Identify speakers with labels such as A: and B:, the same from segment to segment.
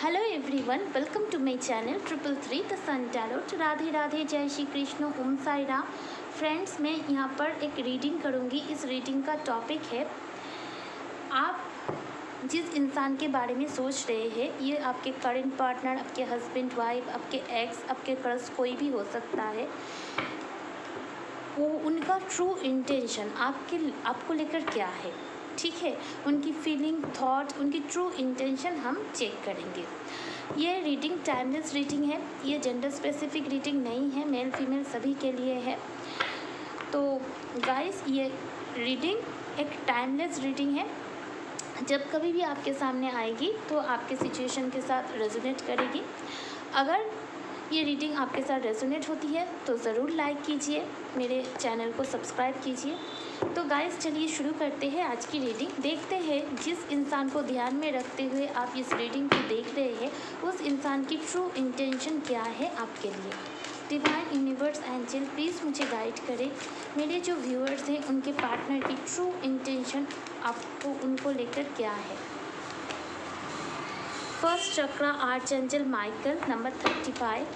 A: Hello everyone, welcome to my channel 333 the sun tarot. Radhe Radhe, जय Shri Krishna, Om Sai Ram. Friends, मैं यहाँ पर एक रीडिंग करूँगी। इस रीडिंग का टॉपिक है, आप जिस इंसान के बारे में सोच रहे हैं, ये आपके करंट पार्टनर, आपके हस्बैंड वाइफ, आपके एक्स, आपके क्रश, कोई भी हो सकता है। वो उनका ट्रू इंटेंशन आपको लेकर क्या है, ठीक है। उनकी फीलिंग, थॉट, उनकी ट्रू इंटेंशन हम चेक करेंगे। ये रीडिंग टाइमलेस रीडिंग है, ये जेंडर स्पेसिफिक रीडिंग नहीं है, मेल फीमेल सभी के लिए है। तो गाइस, ये रीडिंग एक टाइमलेस रीडिंग है। जब कभी भी आपके सामने आएगी तो आपके सिचुएशन के साथ रेजोनेट करेगी। अगर ये रीडिंग आपके साथ रेजोनेट होती है तो ज़रूर लाइक कीजिए, मेरे चैनल को सब्सक्राइब कीजिए। तो गाइस, चलिए शुरू करते हैं आज की रीडिंग। देखते हैं जिस इंसान को ध्यान में रखते हुए आप इस रीडिंग को देख रहे हैं, उस इंसान की ट्रू इंटेंशन क्या है आपके लिए। डिवाइन यूनिवर्स एंजल प्लीज़ मुझे गाइड करें। मेरे जो व्यूअर्स हैं, उनके पार्टनर की ट्रू इंटेंशन आपको उनको लेकर क्या है। फर्स्ट चक्रा आर्चएंजल माइकल, नंबर 35।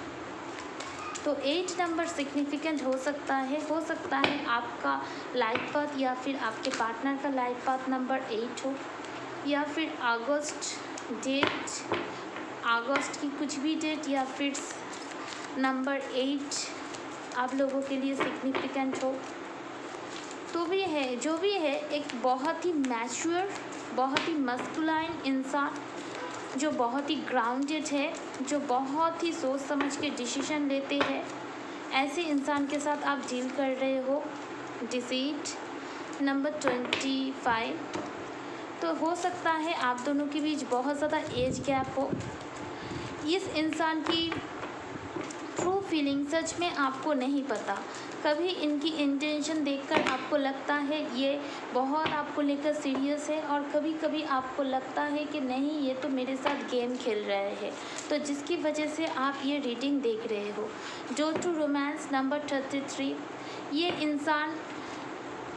A: तो 8 नंबर सिग्निफिकेंट हो सकता है आपका लाइफ पाथ या फिर आपके पार्टनर का लाइफ पाथ नंबर 8 हो, या फिर अगस्त की कुछ भी डेट, या फिर नंबर 8 आप लोगों के लिए सिग्निफिकेंट हो। तो भी है, जो भी है, एक बहुत ही मैच्योर, बहुत ही मस्कुलाइन इंसान, जो बहुत ही ग्राउंडेड है, जो बहुत ही सोच समझ के डिसीजन लेते हैं, ऐसे इंसान के साथ आप डील कर रहे हो। Deceit number 25। तो हो सकता है आप दोनों के बीच बहुत ज़्यादा एज गैप हो। इस इंसान की ट्रू फीलिंग सच में आपको नहीं पता। कभी इनकी इंटेंशन देखकर आपको लगता है ये बहुत आपको लेकर सीरियस है, और कभी कभी आपको लगता है कि नहीं, ये तो मेरे साथ गेम खेल रहे हैं। तो जिसकी वजह से आप ये रीडिंग देख रहे हो। जो टू रोमांस नंबर 33। ये इंसान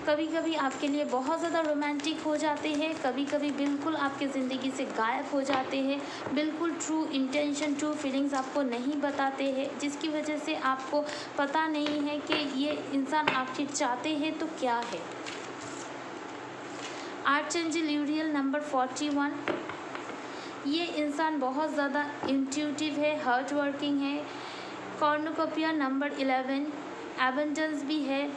A: कभी कभी आपके लिए बहुत ज़्यादा रोमांटिक हो जाते हैं, कभी कभी बिल्कुल आपके ज़िंदगी से गायब हो जाते हैं, बिल्कुल ट्रू इंटेंशन, ट्रू फीलिंग्स आपको नहीं बताते हैं, जिसकी वजह से आपको पता नहीं है कि ये इंसान आखिर चाहते हैं तो क्या है। आर्चएंजल यूरियल नंबर 41। ये इंसान बहुत ज़्यादा इंट्यूटिव है, हार्ड वर्किंग है। Cornucopia number 11। एबंडेंस भी है।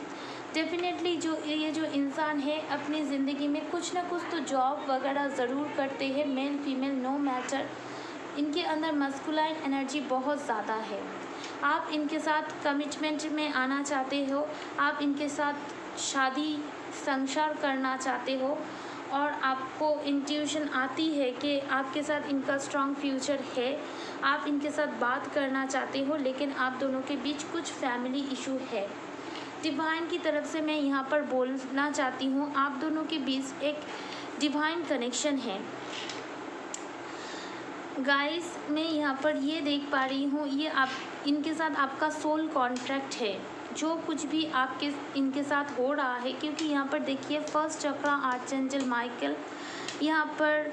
A: डेफिनेटली ये जो इंसान है, अपनी ज़िंदगी में कुछ ना कुछ तो जॉब वगैरह ज़रूर करते हैं, मेल फीमेल नो मैटर। इनके अंदर मस्कुलाइन एनर्जी बहुत ज़्यादा है। आप इनके साथ कमिटमेंट में आना चाहते हो, आप इनके साथ शादी संसार करना चाहते हो, और आपको इंट्यूशन आती है कि आपके साथ इनका स्ट्रॉन्ग फ्यूचर है। आप इनके साथ बात करना चाहते हो, लेकिन आप दोनों के बीच कुछ फैमिली इशू है। डिवाइन की तरफ से मैं यहाँ पर बोलना चाहती हूँ, आप दोनों के बीच एक डिवाइन कनेक्शन है। गाइस, मैं यहाँ पर ये देख पा रही हूँ, ये आप इनके साथ आपका सोल कॉन्ट्रैक्ट है। जो कुछ भी आपके इनके साथ हो रहा है, क्योंकि यहाँ पर देखिए, फर्स्ट चक्रा आर्चएंजल माइकल, यहाँ पर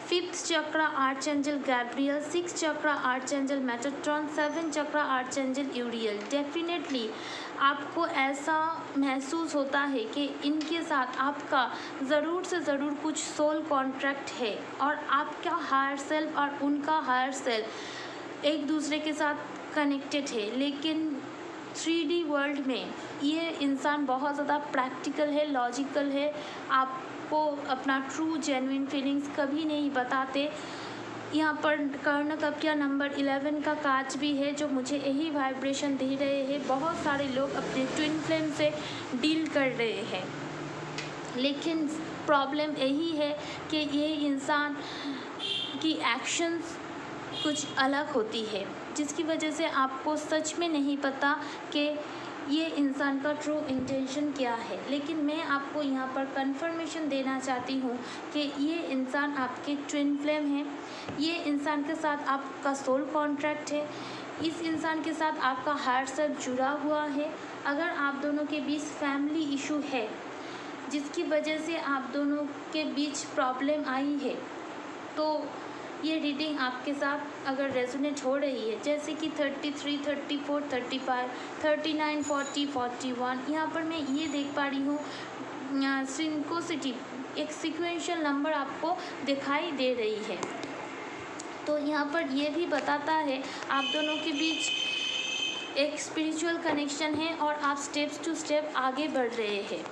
A: 5th चक्रा आर्चएंजल गैब्रियल, 6th चक्रा आर्चएंजल मेटाट्रॉन, 7th चक्रा आर्चएंजल यूरियल। डेफिनेटली आपको ऐसा महसूस होता है कि इनके साथ आपका ज़रूर से ज़रूर कुछ सोल कॉन्ट्रैक्ट है, और आपका हायर सेल्फ और उनका हायर सेल्फ एक दूसरे के साथ कनेक्टेड है। लेकिन 3D वर्ल्ड में ये इंसान बहुत ज़्यादा प्रैक्टिकल है, लॉजिकल है, आपको अपना ट्रू जेन्युइन फीलिंग्स कभी नहीं बताते। यहाँ पर कर्णकपिया नंबर 11 का कार्ड भी है, जो मुझे यही वाइब्रेशन दे रहे हैं। बहुत सारे लोग अपने ट्विन फ्लेम से डील कर रहे हैं, लेकिन प्रॉब्लम यही है कि ये इंसान की एक्शंस कुछ अलग होती है, जिसकी वजह से आपको सच में नहीं पता कि ये इंसान का ट्रू इंटेंशन क्या है। लेकिन मैं आपको यहाँ पर कंफर्मेशन देना चाहती हूँ कि ये इंसान आपके ट्विन फ्लेम है, ये इंसान के साथ आपका सोल कॉन्ट्रैक्ट है, इस इंसान के साथ आपका हार्ट सेल्फ जुड़ा हुआ है। अगर आप दोनों के बीच फैमिली इशू है, जिसकी वजह से आप दोनों के बीच प्रॉब्लम आई है, तो ये रीडिंग आपके साथ अगर रेजोनेट हो रही है, जैसे कि 33, 34, 35, 39, 40, 41, यहाँ पर मैं ये देख पा रही हूँ सिंक्रोसिटी, एक सिक्वेंशियल नंबर आपको दिखाई दे रही है। तो यहाँ पर ये भी बताता है आप दोनों के बीच एक स्पिरिचुअल कनेक्शन है और आप स्टेप्स टू स्टेप आगे बढ़ रहे हैं।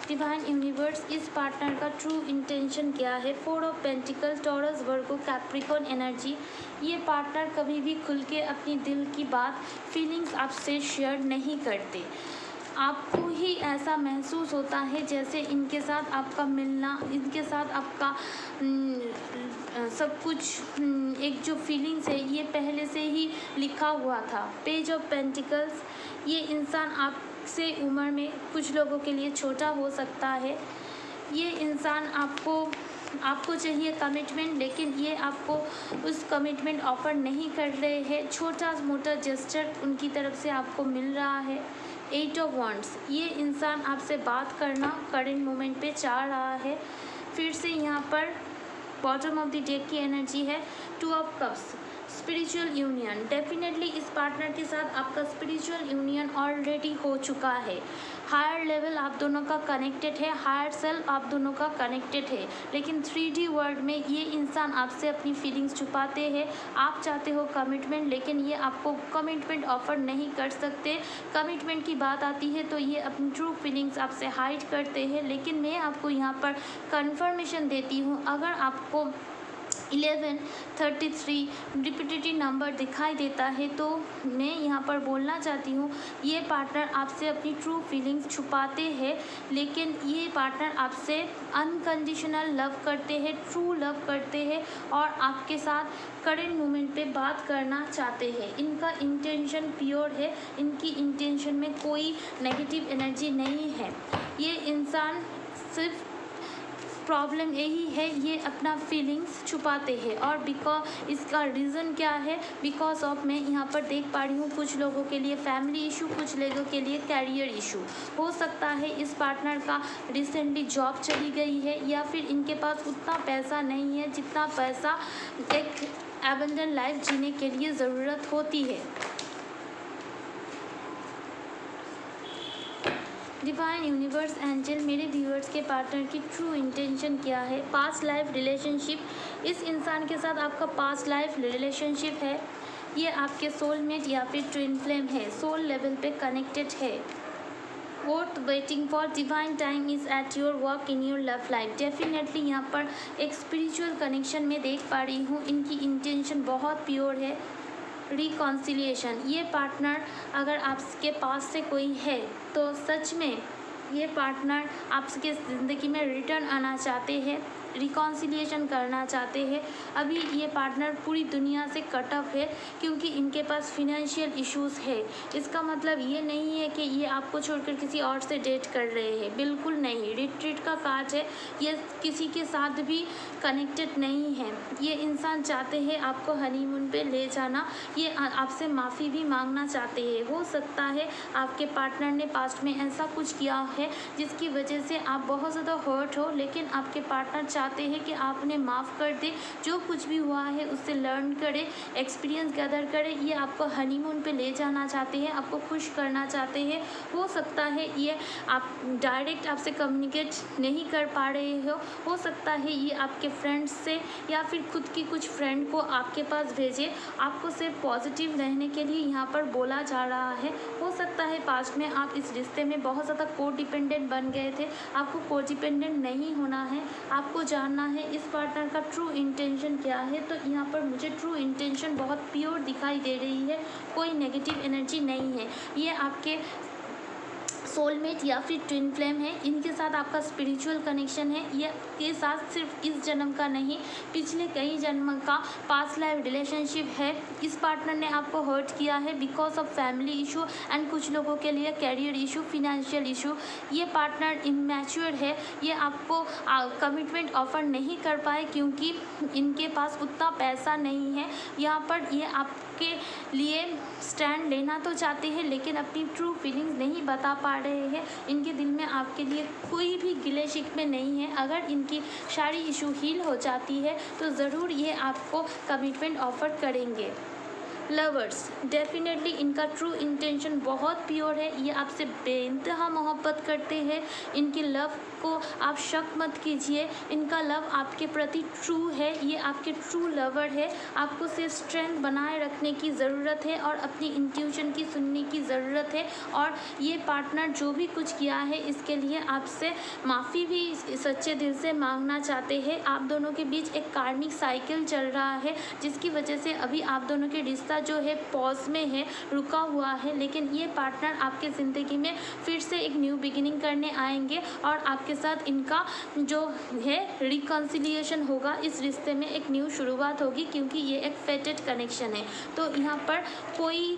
A: डिवाइन यूनिवर्स, इस पार्टनर का ट्रू इंटेंशन क्या है? 4 of pentacle, taurus, Virgo, Capricorn energy. ये पार्टनर कभी भी खुल के अपनी दिल की बात, फीलिंग्स आपसे शेयर नहीं करते। आपको ही ऐसा महसूस होता है जैसे इनके साथ आपका मिलना, इनके साथ आपका सब कुछ एक जो फीलिंग्स है ये पहले से ही लिखा हुआ था। पेज ऑफ पेंटिकल्स, ये इंसान आपसे उम्र में कुछ लोगों के लिए छोटा हो सकता है। ये इंसान आपको चाहिए कमिटमेंट, लेकिन ये आपको उस कमिटमेंट ऑफर नहीं कर रहे हैं। छोटा मोटा जेस्चर उनकी तरफ से आपको मिल रहा है। 8 ऑफ वॉन्ड्स, ये इंसान आपसे बात करना करेंट मोमेंट पे चाह रहा है। फिर से यहाँ पर बॉटम ऑफ द डेक की एनर्जी है 2 of cups, spiritual union. Definitely इस पार्टनर के साथ आपका स्पिरिचुअल यूनियन ऑलरेडी हो चुका है। हायर लेवल आप दोनों का कनेक्टेड है, हायर सेल्फ आप दोनों का कनेक्टेड है। लेकिन 3D वर्ल्ड में ये इंसान आपसे अपनी फीलिंग्स छुपाते हैं। आप चाहते हो कमिटमेंट, लेकिन ये आपको कमिटमेंट ऑफर नहीं कर सकते। कमिटमेंट की बात आती है तो ये अपनी ट्रू फीलिंग्स आपसे हाइड करते हैं। लेकिन मैं आपको यहाँ पर कंफर्मेशन देती हूँ, अगर आपको 11, 33 रिपीटेटिव नंबर दिखाई देता है तो मैं यहाँ पर बोलना चाहती हूँ ये पार्टनर आपसे अपनी ट्रू फीलिंग्स छुपाते हैं। लेकिन ये पार्टनर आपसे अनकंडीशनल लव करते हैं, ट्रू लव करते हैं और आपके साथ करेंट मोमेंट पे बात करना चाहते हैं। इनका इंटेंशन प्योर है, इनकी इंटेंशन में कोई नेगेटिव एनर्जी नहीं है। ये इंसान सिर्फ प्रॉब्लम यही है, ये अपना फीलिंग्स छुपाते हैं। और बिकॉज इसका रीज़न क्या है? बिकॉज ऑफ मैं यहाँ पर देख पा रही हूँ कुछ लोगों के लिए फैमिली इशू, कुछ लोगों के लिए कैरियर इशू हो सकता है। इस पार्टनर का रिसेंटली जॉब चली गई है या फिर इनके पास उतना पैसा नहीं है जितना पैसा एक एबंडेंट लाइफ जीने के लिए ज़रूरत होती है। डिवाइन यूनिवर्स एंजल, मेरे व्यूअर्स के पार्टनर की ट्रू इंटेंशन क्या है? पास्ट लाइफ रिलेशनशिप, इस इंसान के साथ आपका पास्ट लाइफ रिलेशनशिप है। ये आपके सोलमेट या फिर ट्विन फ्लेम है, सोल लेवल पे कनेक्टेड है। Worth waiting for, divine time is at your work in your love life. Definitely यहाँ पर एक स्पिरिचुअल कनेक्शन में देख पा रही हूँ, इनकी इंटेंशन बहुत प्योर है। रिकॉन्सिलिएशन, ये पार्टनर अगर आपके पास से कोई है तो सच में ये पार्टनर आपके ज़िंदगी में रिटर्न आना चाहते हैं, रिकॉन्सिलिएशन करना चाहते हैं। अभी ये पार्टनर पूरी दुनिया से कट ऑफ है क्योंकि इनके पास फिनेंशियल इश्यूज़ है। इसका मतलब ये नहीं है कि ये आपको छोड़कर किसी और से डेट कर रहे हैं, बिल्कुल नहीं। रिट्रीट का काज है, ये किसी के साथ भी कनेक्टेड नहीं है। ये इंसान चाहते हैं आपको हनीमून पे ले जाना, ये आपसे माफ़ी भी मांगना चाहते हैं। हो सकता है आपके पार्टनर ने पास्ट में ऐसा कुछ किया है जिसकी वजह से आप बहुत ज़्यादा हर्ट हो, लेकिन आपके पार्टनर चाहते हैं कि आप उन्हें माफ़ कर दें। जो कुछ भी हुआ है उससे लर्न करें, एक्सपीरियंस गैदर करें। ये आपको हनीमून पे ले जाना चाहते हैं, आपको खुश करना चाहते हैं। हो सकता है ये आप डायरेक्ट आपसे कम्युनिकेट नहीं कर पा रहे हो सकता है ये आपके फ्रेंड्स से या फिर खुद की कुछ फ्रेंड को आपके पास भेजे। आपको सिर्फ पॉजिटिव रहने के लिए यहाँ पर बोला जा रहा है। हो सकता है पास्ट में आप इस रिश्ते में बहुत ज़्यादा को डिपेंडेंट बन गए थे, आपको को डिपेंडेंट नहीं होना है। आपको जानना है इस पार्टनर का ट्रू इंटेंशन क्या है। तो यहाँ पर मुझे ट्रू इंटेंशन बहुत प्योर दिखाई दे रही है, कोई नेगेटिव एनर्जी नहीं है। ये आपके सोलमेट या फिर ट्विन फ्लेम है, इनके साथ आपका स्पिरिचुअल कनेक्शन है। ये के साथ सिर्फ इस जन्म का नहीं, पिछले कई जन्म का पास्ट लाइफ रिलेशनशिप है। इस पार्टनर ने आपको हर्ट किया है because of family issue and कुछ लोगों के लिए कैरियर इशू, फिनेंशियल इशू। ये पार्टनर इमैच्योर है, ये आपको कमिटमेंट ऑफर नहीं कर पाए क्योंकि इनके पास उतना पैसा नहीं है। यहाँ पर ये आपके लिए स्टैंड लेना तो चाहते हैं लेकिन अपनी ट्रू फीलिंग्स नहीं बता पा रहे हैं। इनके दिल में आपके लिए कोई भी गिले शिकवे नहीं है। अगर इनकी सारी इशू हील हो जाती है तो ज़रूर ये आपको कमिटमेंट ऑफ़र करेंगे। लवर्स, डेफिनेटली इनका ट्रू इंटेंशन बहुत प्योर है। ये आपसे बेइंतहा मोहब्बत करते हैं। इनकी लव को आप शक मत कीजिए। इनका लव आपके प्रति ट्रू है। ये आपके ट्रू लवर है। आपको सिर्फ स्ट्रेंथ बनाए रखने की ज़रूरत है और अपनी इंट्यूशन की सुनने की ज़रूरत है। और ये पार्टनर जो भी कुछ किया है इसके लिए आपसे माफ़ी भी सच्चे दिल से मांगना चाहते हैं। आप दोनों के बीच एक कार्मिक साइकिल चल रहा है जिसकी वजह से अभी आप दोनों के रिश्ता जो है पॉज में है, रुका हुआ है। लेकिन ये पार्टनर आपके ज़िंदगी में फिर से एक न्यू बिगिनिंग करने आएंगे और आपके साथ इनका जो है रिकन्सिलिएशन होगा। इस रिश्ते में एक न्यू शुरुआत होगी क्योंकि ये एक फेटेड कनेक्शन है। तो यहाँ पर कोई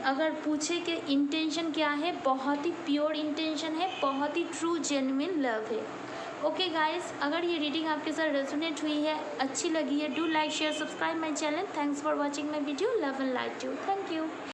A: अगर पूछे कि इंटेंशन क्या है, बहुत ही प्योर इंटेंशन है, बहुत ही ट्रू जेन्युइन लव है। ओके गाइस, अगर ये रीडिंग आपके साथ रेजोनेट हुई है, अच्छी लगी है, do like share subscribe my channel. Thanks for watching my video. Love and like you. Thank you.